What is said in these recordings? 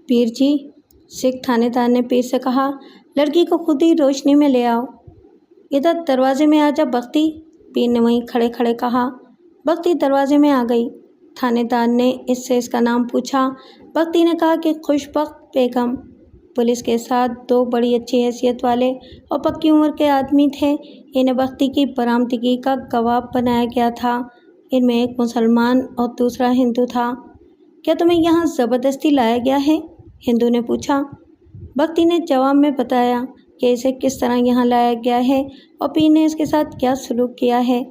पीर जी, सिख थानेदार ने पीर से कहा, लड़की को खुद ही रोशनी में ले आओ। इधर दरवाजे में आ जा बख्ती, पीर ने वहीं खड़े खड़े कहा। बख्ती दरवाजे में आ गई। थानेदार ने इससे इसका नाम पूछा। बख्ती ने कहा कि खुशबख्त बेगम। पुलिस के साथ दो बड़ी अच्छी हैसियत वाले और पक्की उम्र के आदमी थे। इन्हें बख्ती की बरामदगी का गवाह बनाया गया था। इनमें एक मुसलमान और दूसरा हिंदू था। क्या तुम्हें यहाँ ज़बरदस्ती लाया गया है? हिंदू ने पूछा। बख्ती ने जवाब में बताया कि इसे किस तरह यहाँ लाया गया है और पीर ने इसके साथ क्या सलूक किया है।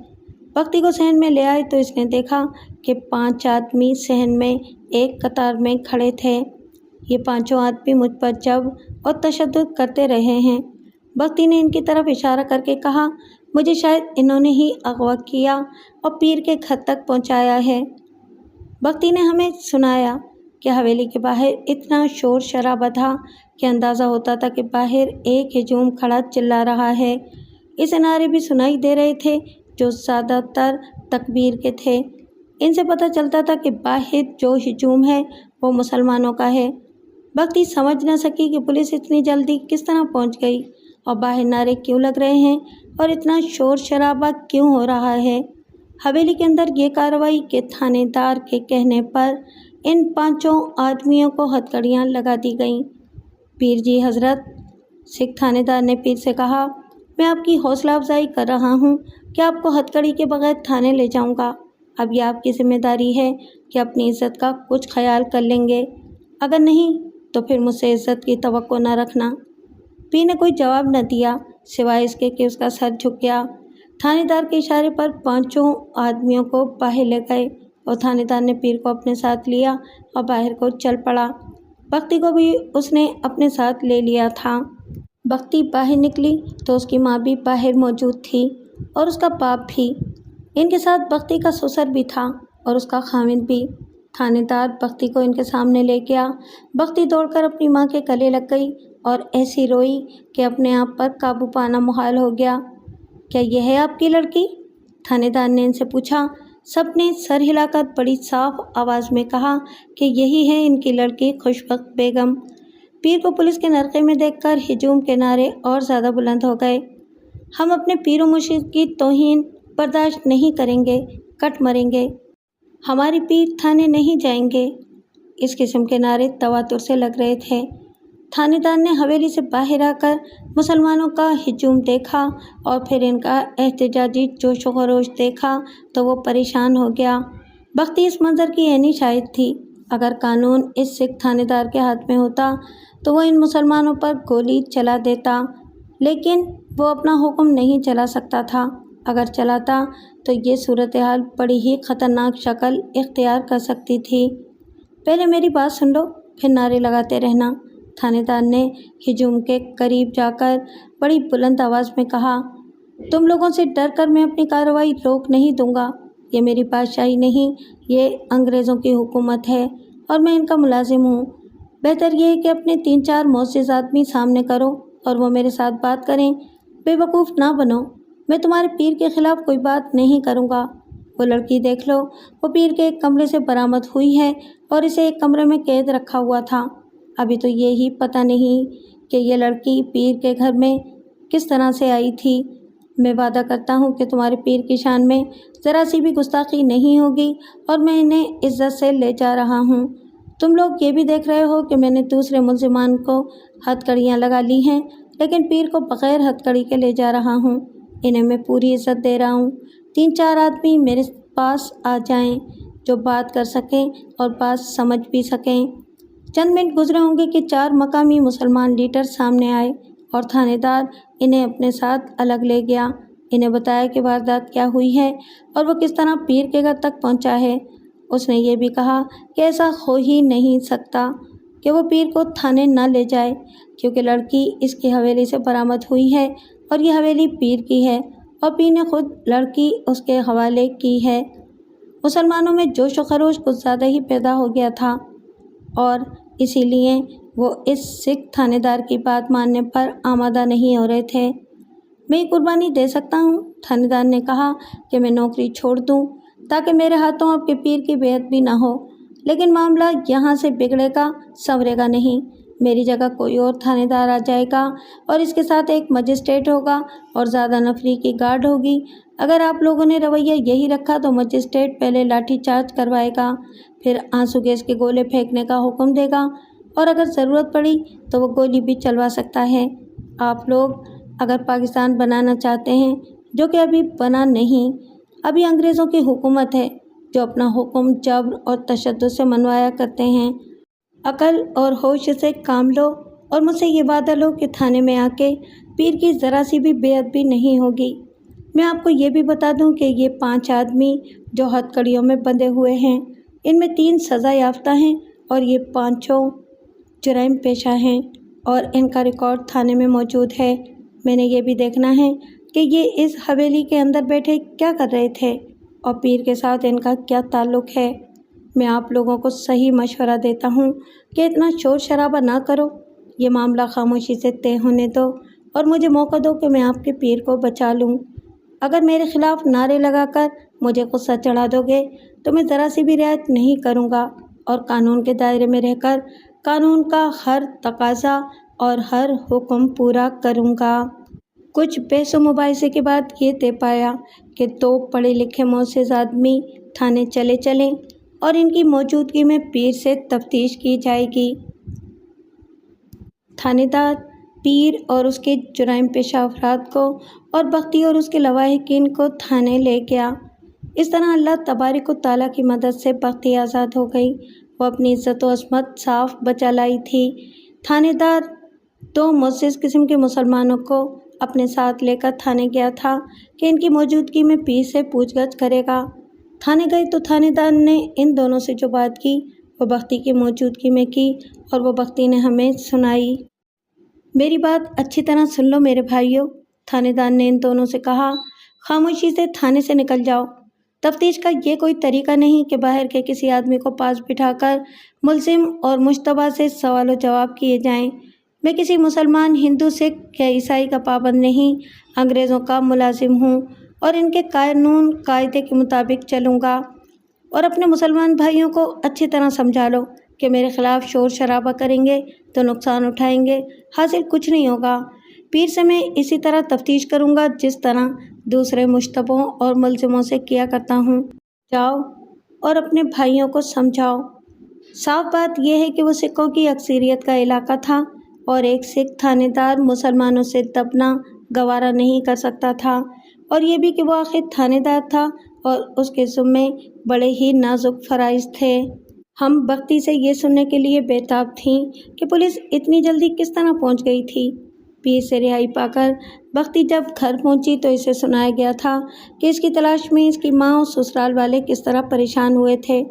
बख्ती को सहन में ले आए तो इसने देखा कि 5 आदमी सहन में एक कतार में खड़े थे। ये पांचों आदमी मुझ पर जबर और तशद्दुद करते रहे हैं। बख्ती ने इनकी तरफ इशारा करके कहा, मुझे शायद इन्होंने ही अगवा किया और पीर के घर तक पहुंचाया है। बख्ती ने हमें सुनाया कि हवेली के बाहर इतना शोर शराबा था कि अंदाज़ा होता था कि बाहर एक हिजूम खड़ा चिल्ला रहा है। इसे नारे भी सुनाई दे रहे थे जो ज़्यादातर तकबीर के थे। इनसे पता चलता था कि बाहर जो हिजूम है वो मुसलमानों का है। बख्ती समझ न सकी कि पुलिस इतनी जल्दी किस तरह पहुंच गई और बाहर नारे क्यों लग रहे हैं और इतना शोर शराबा क्यों हो रहा है। हवेली के अंदर ये कार्रवाई के थानेदार के कहने पर इन 5 आदमियों को हथकड़ियाँ लगा दी गईं। पीर जी हज़रत, सिख थानेदार ने पीर से कहा, मैं आपकी हौसला अफजाई कर रहा हूँ कि आपको हथकड़ी के बगैर थाने ले जाऊँगा। अब यह आपकी जिम्मेदारी है कि अपनी इज़्ज़त का कुछ ख्याल कर लेंगे। अगर नहीं तो फिर मुझसे इज़्ज़त की तवक्को न रखना। पीर ने कोई जवाब न दिया सिवाय इसके कि उसका सर झुक गया। थानेदार के इशारे पर 5 आदमियों को बाहर ले गए और थानेदार ने पीर को अपने साथ लिया और बाहर को चल पड़ा। बख्ती को भी उसने अपने साथ ले लिया था। बख्ती बाहर निकली तो उसकी माँ भी बाहर मौजूद थी और उसका बाप भी। इनके साथ बख्ती का ससुर भी था और उसका खामिद भी। थानेदार बख्ती को इनके सामने ले गया। बख्ती दौड़कर अपनी माँ के गले लग गई और ऐसी रोई कि अपने आप पर काबू पाना मुहाल हो गया। क्या यह है आपकी लड़की? थानेदार ने इनसे पूछा। सब ने सर हिलाकर बड़ी साफ आवाज़ में कहा कि यही है इनकी लड़की खुशबख्त बेगम। पीर को पुलिस के नरक़े में देखकर हिजूम के नारे और ज़्यादा बुलंद हो गए। हम अपने पीर व मुर्शिद की तौहीन बर्दाश्त नहीं करेंगे, कट मरेंगे। हमारे पीर थाने नहीं जाएंगे। इस किस्म के नारे तवातुर से लग रहे थे। थानेदार ने हवेली से बाहर आकर मुसलमानों का हिजूम देखा और फिर इनका एहतजाजी जोश व खरोश देखा तो वो परेशान हो गया। बख्ती इस मंजर की ऐनी शाहिद थी। अगर कानून इस सिख थानेदार के हाथ में होता तो वो इन मुसलमानों पर गोली चला देता, लेकिन वो अपना हुक्म नहीं चला सकता था। अगर चलाता तो ये सूरत हाल बड़ी ही ख़तरनाक शक्ल इख्तियार कर सकती थी। पहले मेरी बात सुन लो, फिर नारे लगाते रहना। थानेदार ने हिजूम के करीब जाकर बड़ी बुलंद आवाज़ में कहा, तुम लोगों से डर कर मैं अपनी कार्रवाई रोक नहीं दूंगा। ये मेरी बादशाही नहीं, ये अंग्रेज़ों की हुकूमत है और मैं इनका मुलाजिम हूँ। बेहतर ये है कि अपने 3-4 मोअज़्ज़िज़ आदमी सामने करो और वो मेरे साथ बात करें। बेवकूफ़ ना बनो। मैं तुम्हारे पीर के ख़िलाफ़ कोई बात नहीं करूँगा। वो लड़की देख लो, वो पीर के एक कमरे से बरामद हुई है और इसे एक कमरे में कैद रखा हुआ था। अभी तो ये ही पता नहीं कि ये लड़की पीर के घर में किस तरह से आई थी। मैं वादा करता हूँ कि तुम्हारे पीर की शान में ज़रा सी भी गुस्ताखी नहीं होगी और मैं इन्हें इज़्ज़त से ले जा रहा हूँ। तुम लोग ये भी देख रहे हो कि मैंने दूसरे मुलजिमान को हथकड़ियाँ लगा ली हैं, लेकिन पीर को बग़ैर हथकड़ी के ले जा रहा हूँ। इन्हें मैं पूरी इज़्ज़त दे रहा हूँ। 3-4 आदमी मेरे पास आ जाएं जो बात कर सकें और बात समझ भी सकें। चंद मिनट गुजरे होंगे कि 4 मकामी मुसलमान लीडर सामने आए और थानेदार इन्हें अपने साथ अलग ले गया। इन्हें बताया कि वारदात क्या हुई है और वो किस तरह पीर के घर तक पहुंचा है। उसने ये भी कहा कि ऐसा हो ही नहीं सकता कि वो पीर को थाने न ले जाए, क्योंकि लड़की इसकी हवेली से बरामद हुई है और ये हवेली पीर की है और पीर ने खुद लड़की उसके हवाले की है। मुसलमानों में जोश व खरोश कुछ ज़्यादा ही पैदा हो गया था और इसीलिए वो इस सिख थानेदार की बात मानने पर आमादा नहीं हो रहे थे। मैं ये कुर्बानी दे सकता हूँ, थानेदार ने कहा, कि मैं नौकरी छोड़ दूँ ताकि मेरे हाथों आपके पीर की बेइज्जती भी ना हो, लेकिन मामला यहाँ से बिगड़ेगा संवरेगा नहीं। मेरी जगह कोई और थानेदार आ जाएगा और इसके साथ एक मजिस्ट्रेट होगा और ज़्यादा नफरी की गार्ड होगी। अगर आप लोगों ने रवैया यही रखा तो मजिस्ट्रेट पहले लाठीचार्ज करवाएगा, फिर आंसू गैस के गोले फेंकने का हुक्म देगा और अगर ज़रूरत पड़ी तो वो गोली भी चलवा सकता है। आप लोग अगर पाकिस्तान बनाना चाहते हैं, जो कि अभी बना नहीं, अभी अंग्रेज़ों की हुकूमत है जो अपना हुक्म जबर और तशद्दुद से मनवाया करते हैं। अकल और होश से काम लो और मुझसे ये वादा लो कि थाने में आके पीर की ज़रा सी भी बेअदबी नहीं होगी। मैं आपको ये भी बता दूं कि ये 5 आदमी जो हथकड़ियों में बंधे हुए हैं, इनमें 3 सज़ा याफ्ता हैं और ये 5 जुर्म पेशा हैं और इनका रिकॉर्ड थाने में मौजूद है। मैंने ये भी देखना है कि ये इस हवेली के अंदर बैठे क्या कर रहे थे और पीर के साथ इनका क्या ताल्लुक़ है। मैं आप लोगों को सही मशवरा देता हूँ कि इतना शोर शराबा ना करो, ये मामला खामोशी से तय होने दो और मुझे मौका दो कि मैं आपके पीर को बचा लूँ। अगर मेरे खिलाफ नारे लगाकर मुझे गुस्सा चढ़ा दोगे तो मैं ज़रा सी भी रियायत नहीं करूँगा और कानून के दायरे में रहकर कानून का हर तकाजा और हर हुक्म पूरा करूँगा। कुछ बहसो मुबाहिसे के बाद ये तय पाया कि 2 पढ़े लिखे मोअज़्ज़िज़ आदमी थाने चले चलें और इनकी मौजूदगी में पीर से तफ्तीश की जाएगी। थानेदार पीर और उसके जुर्म पेशा अफराद को और बख्ती और उसके लवाहिकीन को थाने ले गया। इस तरह अल्लाह तबारक व तआला की मदद से बख्ती आज़ाद हो गई। वो अपनी इज़्ज़त व अस्मत साफ बचा लाई थी। थानेदार 2 मुअज़्ज़िज़ किस्म के मुसलमानों को अपने साथ लेकर थाने गया था कि इनकी मौजूदगी में पीर से पूछगछ करेगा। थाने गए तो थानेदार ने इन दोनों से जो बात की वो बख्ती की मौजूदगी में की और वो बख्ती ने हमें सुनाई। मेरी बात अच्छी तरह सुन लो मेरे भाइयों, थानेदार ने इन दोनों से कहा, खामोशी से थाने से निकल जाओ। तफ्तीश का ये कोई तरीका नहीं कि बाहर के किसी आदमी को पास बिठाकर मुल्ज़िम और मुश्तबा से सवाल व जवाब किए जाएं। मैं किसी मुसलमान, हिंदू, सिख या ईसाई का पाबंद नहीं, अंग्रेज़ों का मुलाजिम हूँ और इनके कानून कायदे के मुताबिक चलूँगा। और अपने मुसलमान भाइयों को अच्छी तरह समझा लो कि मेरे ख़िलाफ़ शोर शराबा करेंगे तो नुकसान उठाएंगे, हासिल कुछ नहीं होगा। पीर से मैं इसी तरह तफ्तीश करूँगा जिस तरह दूसरे मुश्तबों और मुल्ज़िमों से किया करता हूँ। जाओ और अपने भाइयों को समझाओ। साफ बात यह है कि वो सिखों की अक्सरियत का इलाका था और एक सिख थानेदार मुसलमानों से दबना गवारा नहीं कर सकता था और ये भी कि वो आखिर थानेदार था और उसके ज़िम्मे बड़े ही नाजुक फ़राइज़ थे। हम बख्ती से ये सुनने के लिए बेताब थीं कि पुलिस इतनी जल्दी किस तरह पहुंच गई थी। पीर से रिहाई पाकर बख्ती जब घर पहुंची तो इसे सुनाया गया था कि इसकी तलाश में इसकी माँ और ससुराल वाले किस तरह परेशान हुए थे।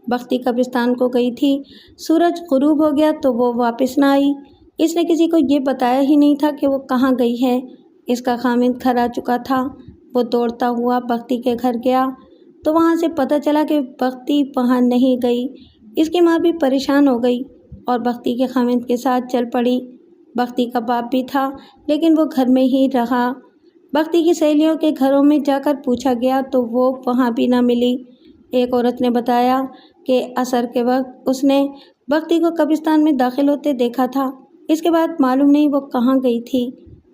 बख्ती कब्रिस्तान को गई थी, सूरज गुरूब हो गया तो वो वापस ना आई। इसने किसी को ये बताया ही नहीं था कि वो कहाँ गई है। इसका खामिद घर आ चुका था। वो दौड़ता हुआ बख्ती के घर गया तो वहाँ से पता चला कि बख्ती वहाँ नहीं गई। इसकी माँ भी परेशान हो गई और बख्ती के खामिद के साथ चल पड़ी। बख्ती का बाप भी था लेकिन वो घर में ही रहा। बख्ती की सहेलियों के घरों में जाकर पूछा गया तो वो वहाँ भी ना मिली। एक औरत ने बताया कि असर के वक्त उसने बख्ती को कब्रिस्तान में दाखिल होते देखा था। इसके बाद मालूम नहीं वो कहाँ गई थी।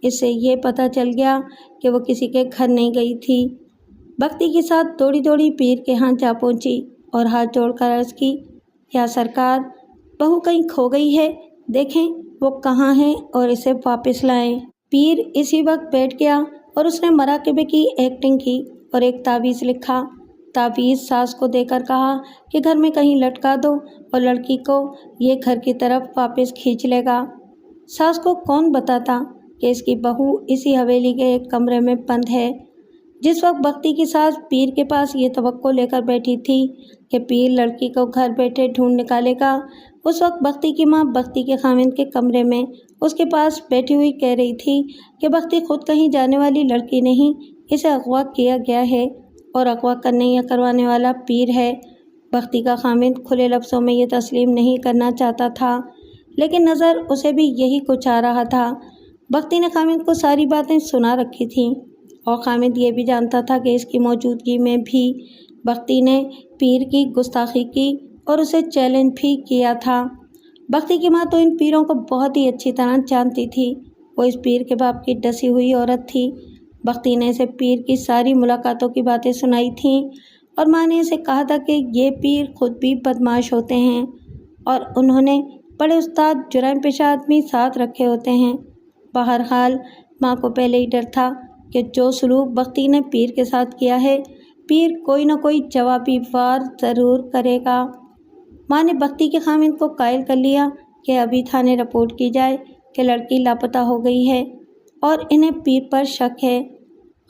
इससे ये पता चल गया कि वो किसी के घर नहीं गई थी। बख्ती के साथ दौड़ी दौड़ी पीर के यहाँ जा पहुँची और हाथ जोड़कर अर्ज़ की, या सरकार, बहू कहीं खो गई है, देखें वो कहाँ है और इसे वापस लाएं। पीर इसी वक्त बैठ गया और उसने मराकबे की एक्टिंग की और एक तावीज़ लिखा। तावीज़ सास को देकर कहा कि घर में कहीं लटका दो और लड़की को ये घर की तरफ वापस खींच लेगा। सास को कौन बताता कि इसकी बहू इसी हवेली के एक कमरे में बंद है। जिस वक्त बख्ती की सास पीर के पास ये तवक्को लेकर बैठी थी कि पीर लड़की को घर बैठे ढूंढ निकालेगा, उस वक्त बख्ती की माँ बख्ती के खामिद के कमरे में उसके पास बैठी हुई कह रही थी कि बख्ती खुद कहीं जाने वाली लड़की नहीं, इसे अगवा किया गया है और अगवा करने या करवाने वाला पीर है। बख्ती का खामिद खुले लफ्ज़ों में ये तस्लीम नहीं करना चाहता था लेकिन नज़र उसे भी यही कुछ आ रहा था। बख्ती ने खामिद को सारी बातें सुना रखी थीं और खामिद ये भी जानता था कि इसकी मौजूदगी में भी बख्ती ने पीर की गुस्ताखी की और उसे चैलेंज भी किया था। भक्ति की माँ तो इन पीरों को बहुत ही अच्छी तरह जानती थी। वो इस पीर के बाप की डसी हुई औरत थी। भक्ति ने इसे पीर की सारी मुलाकातों की बातें सुनाई थीं और माँ ने इसे कहा था कि ये पीर खुद भी बदमाश होते हैं और उन्होंने बड़े उस्ताद जुराइम पेशा आदमी साथ रखे होते हैं। बहरहाल माँ को पहले ही डर था कि जो सलूक भक्ति ने पीर के साथ किया है, पीर कोई न कोई जवाबी वार ज़रूर करेगा। माँ ने भक्ति के खामिद को कायल कर लिया कि अभी थाने रिपोर्ट की जाए कि लड़की लापता हो गई है और इन्हें पीर पर शक है।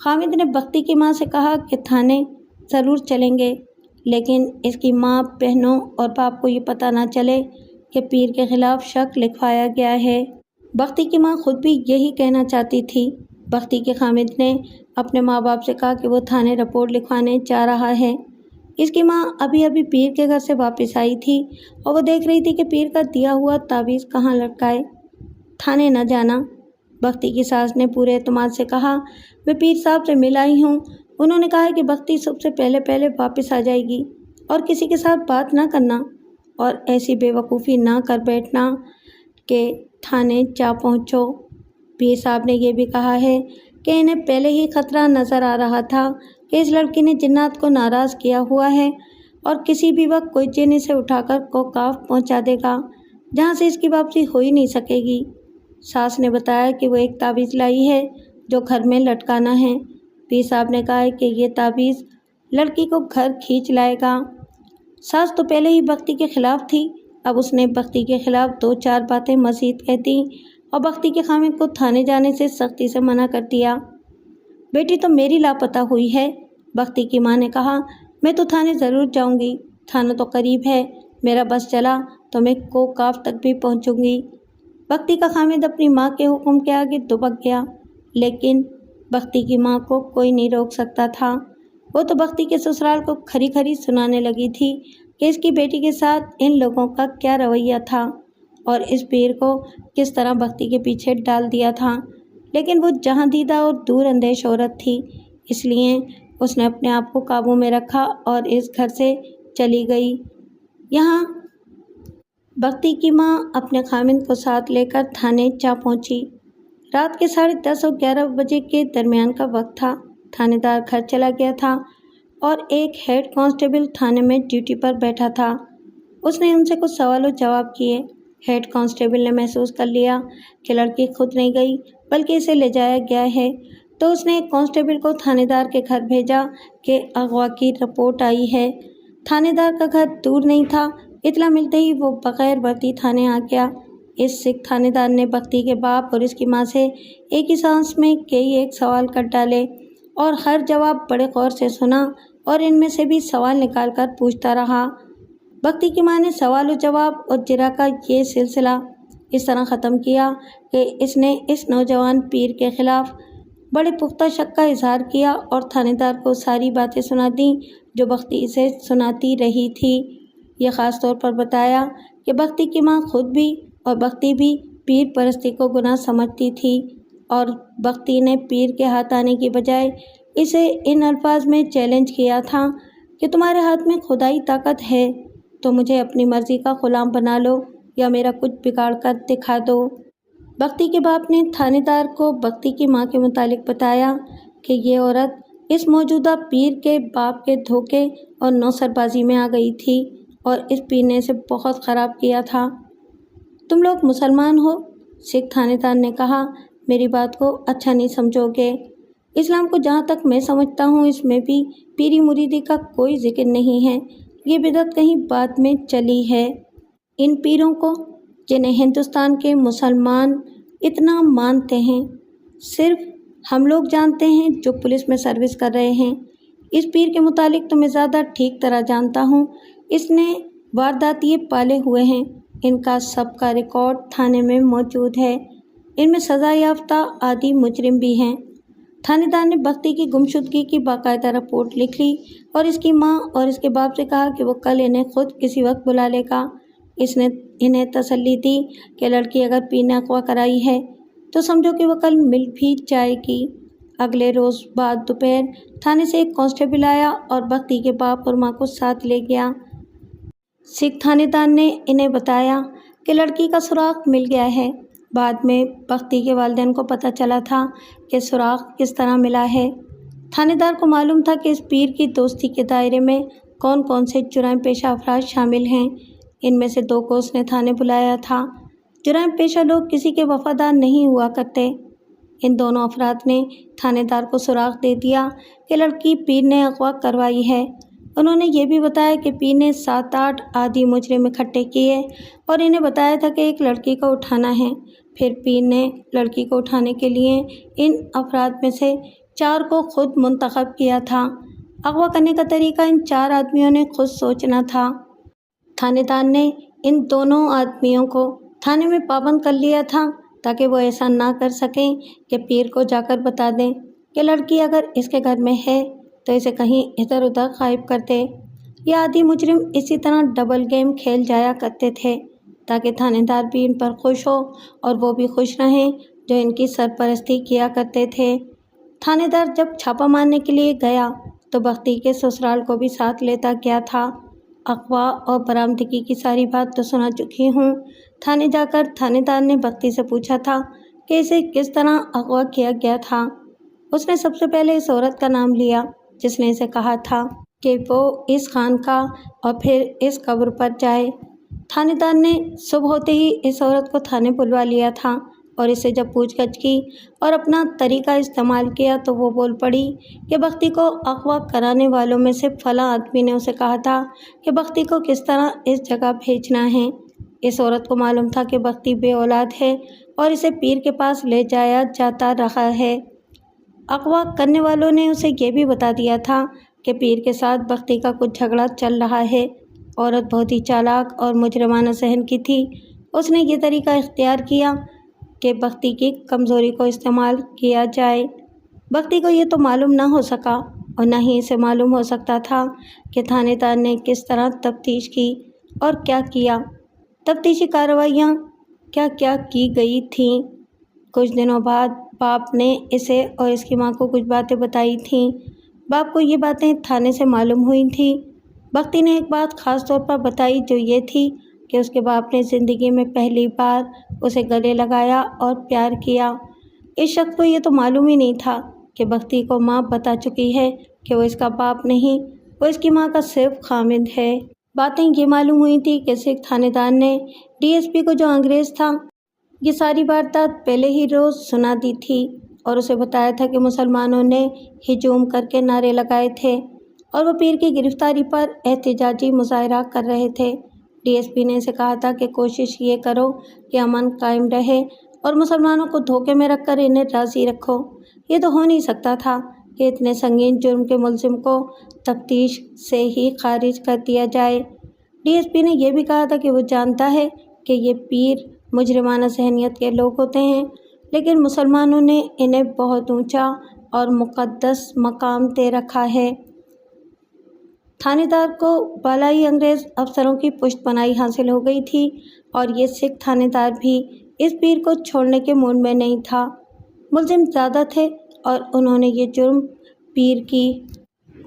खामिद ने भक्ति की माँ से कहा कि थाने ज़रूर चलेंगे, लेकिन इसकी माँ, बहनों और बाप को ये पता ना चले कि पीर के ख़िलाफ़ शक लिखवाया गया है। भक्ति की माँ खुद भी यही कहना चाहती थी। भक्ति के खामिद ने अपने माँ बाप से कहा कि वो थाने रिपोर्ट लिखवाने जा रहा है। इसकी माँ अभी अभी पीर के घर से वापस आई थी और वो देख रही थी कि पीर का दिया हुआ ताबीज़ कहाँ लटकाए। थाने न जाना। भक्ति की सास ने पूरे एतमाद से कहा, मैं पीर साहब से मिल आई हूँ। उन्होंने कहा है कि भक्ति सबसे पहले वापस आ जाएगी और किसी के साथ बात ना करना और ऐसी बेवकूफ़ी ना कर बैठना कि थाने जा पहुँचो। पीर साहब ने यह भी कहा है कि इन्हें पहले ही खतरा नज़र आ रहा था कि इस लड़की ने जिन्नात को नाराज़ किया हुआ है और किसी भी वक्त कोई जिन इसे उठाकर कोकाफ पहुंचा देगा, जहां से इसकी वापसी हो ही नहीं सकेगी। सास ने बताया कि वो एक ताबीज़ लाई है जो घर में लटकाना है। पीर साहब ने कहा है कि ये ताबीज़ लड़की को घर खींच लाएगा। सास तो पहले ही भक्ति के ख़िलाफ़ थी, अब उसने भक्ति के ख़िलाफ़ 2-4 बातें मज़ीद कह दी और भक्ति के खामिद को थाने जाने से सख्ती से मना कर दिया। बेटी तो मेरी लापता हुई है। भक्ति की माँ ने कहा, मैं तो थाने ज़रूर जाऊंगी, थाना तो करीब है, मेरा बस चला तो मैं कोकाफ तक भी पहुंचूंगी। भक्ति का खामिद अपनी माँ के हुक्म के आगे दुबक गया, लेकिन भक्ति की माँ को कोई नहीं रोक सकता था। वो तो भक्ति के ससुराल को खरी खरी सुनाने लगी थी कि इसकी बेटी के साथ इन लोगों का क्या रवैया था और इस पीर को किस तरह भक्ति के पीछे डाल दिया था। लेकिन वो जहाँ दीदा और दूर अंदेश औरत थी, इसलिए उसने अपने आप को काबू में रखा और इस घर से चली गई। यहाँ भक्ति की माँ अपने खामिद को साथ लेकर थाने जा पहुँची। रात के 10:30 और 11 बजे के दरमियान का वक्त था। थानेदार घर चला गया था और एक हेड कांस्टेबल थाने में ड्यूटी पर बैठा था। उसने उनसे कुछ सवालों जवाब किए। हेड कांस्टेबल ने महसूस कर लिया कि लड़की खुद नहीं गई बल्कि इसे ले जाया गया है, तो उसने एक कांस्टेबल को थानेदार के घर भेजा कि अगवा की रिपोर्ट आई है। थानेदार का घर दूर नहीं था। इतला मिलते ही वो बगैर वर्दी थाने आ गया। इस सिख थानेदार ने भक्ति के बाप और इसकी माँ से एक ही सांस में कई एक सवाल कर डाले और हर जवाब बड़े गौर से सुना और इनमें से भी सवाल निकाल कर पूछता रहा। भक्ति की माँ ने सवाल और जवाब और जिरा का ये सिलसिला इस तरह ख़त्म किया कि इसने इस नौजवान पीर के ख़िलाफ़ बड़े पुख्ता शक का इजहार किया और थानेदार को सारी बातें सुना दी जो भक्ति इसे सुनाती रही थी। यह ख़ास तौर पर बताया कि भक्ति की माँ खुद भी और भक्ति भी पीर परस्ती को गुनाह समझती थी और भक्ति ने पीर के हाथ आने की बजाय इसे इन अल्फाज में चैलेंज किया था कि तुम्हारे हाथ में खुदाई ताकत है तो मुझे अपनी मर्ज़ी का ग़ुलाम बना लो या मेरा कुछ बिगाड़ कर दिखा दो। भक्ति के बाप ने थानेदार को भक्ति की माँ के मुतालिक बताया कि ये औरत इस मौजूदा पीर के बाप के धोखे और नौसरबाजी में आ गई थी और इस पीर ने इसे बहुत ख़राब किया था। तुम लोग मुसलमान हो? सिख थानेदार ने कहा, मेरी बात को अच्छा नहीं समझोगे। इस्लाम को जहाँ तक मैं समझता हूँ इसमें भी पीरी मुरीदी का कोई जिक्र नहीं है। ये बिदअत कहीं बाद में चली है। इन पीरों को जिन्हें हिंदुस्तान के मुसलमान इतना मानते हैं सिर्फ हम लोग जानते हैं जो पुलिस में सर्विस कर रहे हैं। इस पीर के मुतालिक तो मैं ज़्यादा ठीक तरह जानता हूँ। इसने वारदातिये पाले हुए हैं। इनका सबका रिकॉर्ड थाने में मौजूद है। इनमें सज़ा याफ्ता आदि मुजरिम भी हैं। थानेदार ने भक्ति की गुमशुदगी की बाकायदा रिपोर्ट लिख ली और इसकी माँ और इसके बाप से कहा कि वो कल इन्हें खुद किसी वक्त बुला लेगा। इसने इन्हें तसल्ली दी कि लड़की अगर पीर ने अगवा कराई है तो समझो कि वो कल मिल भी जाएगी। अगले रोज़ बाद दोपहर थाने से एक कांस्टेबल आया और भक्ति के बाप और माँ को साथ ले गया। سکھ تھانے دار نے انہیں بتایا کہ لڑکی کا سراغ مل گیا ہے۔ بعد میں بختی کے والدین کو پتہ چلا تھا کہ سراغ کس طرح ملا ہے۔ تھانے دار کو معلوم تھا کہ اس پیر کی دوستی کے دائرے میں کون کون سے جرائم پیشہ افراد شامل ہیں۔ ان میں سے 2 کو اس نے تھانے بلایا تھا۔ جرائم پیشہ لوگ کسی کے وفادار نہیں ہوا کرتے۔ ان دونوں افراد نے تھانے دار کو سراغ دے دیا کہ لڑکی پیر نے اغوا کروائی ہے۔ انہوں نے یہ بھی بتایا کہ پیر نے 7-8 عادی مجرم اکٹھے کیے اور انہیں بتایا تھا کہ ایک لڑکی کو اٹھانا ہے۔ پھر پیر نے لڑکی کو اٹھانے کے لیے ان افراد میں سے 4 کو خود منتخب کیا تھا۔ اغوا کرنے کا طریقہ ان 4 آدمیوں نے خود سوچنا تھا۔ تھانے دار نے ان دونوں آدمیوں کو تھانے میں پابند کر لیا تھا تاکہ وہ ایسا نہ کر سکیں کہ پیر کو جا کر بتا دیں کہ لڑکی اگر اس کے گھر میں ہے تو اسے کہیں ادھر ادھر غائب کر دے۔ یہ عادی مجرم اسی طرح ڈبل گیم کھیل جایا کرتے تھے تاکہ تھانے دار بھی ان پر خوش ہو اور وہ بھی خوش رہیں جو ان کی سرپرستی کیا کرتے تھے۔ تھانے دار جب چھاپا مارنے کے لیے گیا تو بختی کے سسرال کو بھی ساتھ لیتا گیا تھا۔ اغوا اور برآمدگی کی ساری بات تو سنا چکی ہوں۔ تھانے جا کر تھانے دار نے بختی سے پوچھا تھا کہ اسے کس طرح اغوا کیا گیا تھا۔ اس نے سب سے پہلے اس عورت کا نام لیا جس نے اسے کہا تھا کہ وہ اس خانقاہ اور پھر اس قبر پر جائے۔ تھانے دار نے صبح ہوتے ہی اس عورت کو تھانے بلوا لیا تھا اور اس سے جب پوچھ گچھ کی اور اپنا طریقہ استعمال کیا تو وہ بول پڑی کہ بختی کو اغوا کرانے والوں میں سے فلاں آدمی نے اسے کہا تھا کہ بختی کو کس طرح اس جگہ بھیجنا ہے۔ اس عورت کو معلوم تھا کہ بختی بے اولاد ہے اور اسے پیر کے پاس لے جایا جاتا رہا ہے۔ اغوا کرنے والوں نے اسے یہ بھی بتا دیا تھا کہ پیر کے ساتھ بختی کا کچھ جھگڑا چل رہا ہے۔ عورت بہت ہی چالاک اور مجرمانہ ذہن کی تھی۔ اس نے یہ طریقہ اختیار کیا کہ بختی کی کمزوری کو استعمال کیا جائے۔ بختی کو یہ تو معلوم نہ ہو سکا اور نہ ہی اسے معلوم ہو سکتا تھا کہ تھانے دار نے کس طرح تفتیش کی اور کیا کیا۔ تفتیشی کارروائیاں کیا کیا کی گئی تھیں۔ کچھ دنوں بعد باپ نے اسے اور اس کی ماں کو کچھ باتیں بتائی تھیں۔ باپ کو یہ باتیں تھانے سے معلوم ہوئی تھیں۔ بختی نے ایک بات خاص طور پر بتائی جو یہ تھی کہ اس کے باپ نے زندگی میں پہلی بار اسے گلے لگایا اور پیار کیا۔ اس شخص کو یہ تو معلوم ہی نہیں تھا کہ بختی کو ماں بتا چکی ہے کہ وہ اس کا باپ نہیں، وہ اس کی ماں کا صرف خامند ہے۔ باتیں یہ معلوم ہوئی تھی کہ سکھ تھانے دار نے ڈی ایس پی کو جو انگریز تھا یہ ساری واردات پہلے ہی روز سنا دی تھی اور اسے بتایا تھا کہ مسلمانوں نے ہجوم کر کے نعرے لگائے تھے اور وہ پیر کی گرفتاری پر احتجاجی مظاہرہ کر رہے تھے۔ ڈی ایس پی نے اسے کہا تھا کہ کوشش یہ کرو کہ امن قائم رہے اور مسلمانوں کو دھوکے میں رکھ کر انہیں راضی رکھو۔ یہ تو ہو نہیں سکتا تھا کہ اتنے سنگین جرم کے ملزم کو تفتیش سے ہی خارج کر دیا جائے۔ ڈی ایس پی نے یہ بھی کہا تھا کہ وہ جانتا ہے کہ یہ پیر مجرمانہ ذہنیت کے لوگ ہوتے ہیں لیکن مسلمانوں نے انہیں بہت اونچا اور مقدس مقام دے رکھا ہے۔ تھانے دار کو بالائی انگریز افسروں کی پشت پناہی حاصل ہو گئی تھی اور یہ سکھ تھانے دار بھی اس پیر کو چھوڑنے کے موڈ میں نہیں تھا۔ ملزم زیادہ تھے اور انہوں نے یہ جرم پیر کی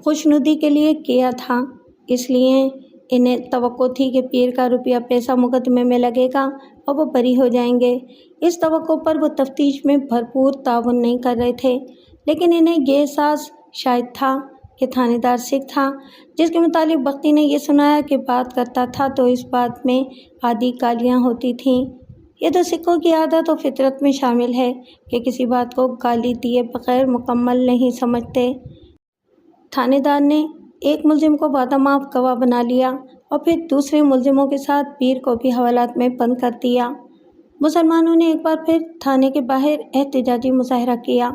خوشنودی کے لیے کیا تھا، اس لیے انہیں توقع تھی کہ پیر کا روپیہ پیسہ مقدمے میں لگے گا اور وہ بری ہو جائیں گے۔ اس توقع پر وہ تفتیش میں بھرپور تعاون نہیں کر رہے تھے، لیکن انہیں یہ احساس شاید تھا کہ تھانے دار سکھ تھا جس کے متعلق بختی نے یہ سنایا کہ بات کرتا تھا تو اس بات میں آدھی گالیاں ہوتی تھیں۔ یہ تو سکھوں کی عادت و فطرت میں شامل ہے کہ کسی بات کو گالی دیے بغیر مکمل نہیں سمجھتے۔ تھانے دار نے ایک ملزم کو وعدہ معاف گواہ بنا لیا اور پھر دوسرے ملزموں کے ساتھ پیر کو بھی حوالات میں بند کر دیا۔ مسلمانوں نے ایک بار پھر تھانے کے باہر احتجاجی مظاہرہ کیا،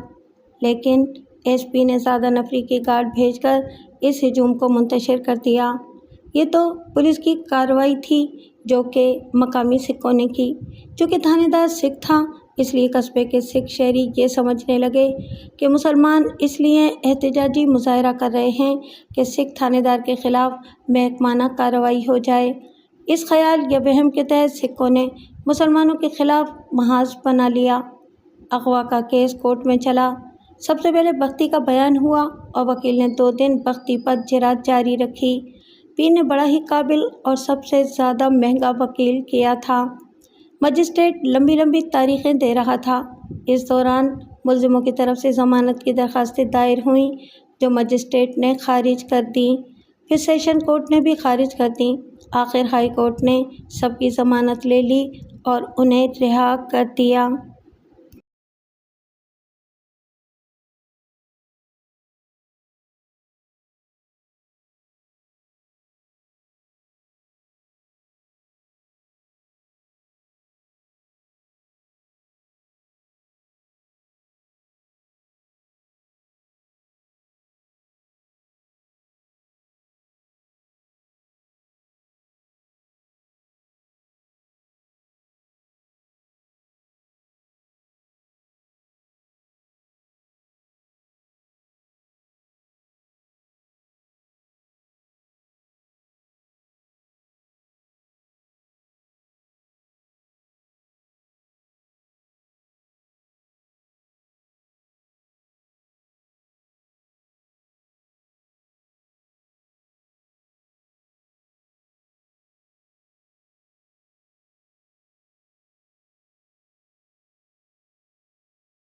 لیکن ایس پی نے زیادہ نفری کی گارڈ بھیج کر اس ہجوم کو منتشر کر دیا۔ یہ تو پولیس کی کارروائی تھی جو کہ مقامی سکھوں نے کی۔ چونکہ تھانے دار سکھ تھا اس لیے قصبے کے سکھ شہری یہ سمجھنے لگے کہ مسلمان اس لیے احتجاجی مظاہرہ کر رہے ہیں کہ سکھ تھانے دار کے خلاف محکمانہ کارروائی ہو جائے۔ اس خیال یا وہم کے تحت سکھوں نے مسلمانوں کے خلاف محاذ بنا لیا۔ اغوا کا کیس کورٹ میں چلا۔ سب سے پہلے بختی کا بیان ہوا اور وکیل نے 2 دن بختی پر جرات جاری رکھی۔ پیر نے بڑا ہی قابل اور سب سے زیادہ مہنگا وکیل کیا تھا۔ مجسٹریٹ لمبی لمبی تاریخیں دے رہا تھا۔ اس دوران ملزموں کی طرف سے ضمانت کی درخواستیں دائر ہوئیں جو مجسٹریٹ نے خارج کر دیں، پھر سیشن کورٹ نے بھی خارج کر دیں۔ آخر ہائی کورٹ نے سب کی ضمانت لے لی اور انہیں رہا کر دیا۔